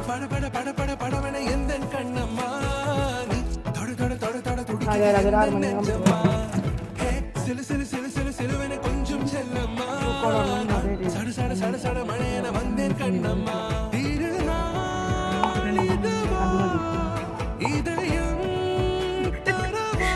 பட பட பட பட படவன எந்தன் கண்ணம்மா நீ தொட தொட தொட தொட துடி நெஞ்சம்மா ஹே சிலு சிலு சிலு சிலு சிலுவன கொஞ்சம் செல்லம்மா சட சட சட சட மழையன வந்தேன் கண்ணம்மா திருநாள் இதுவா இதயம் தரவா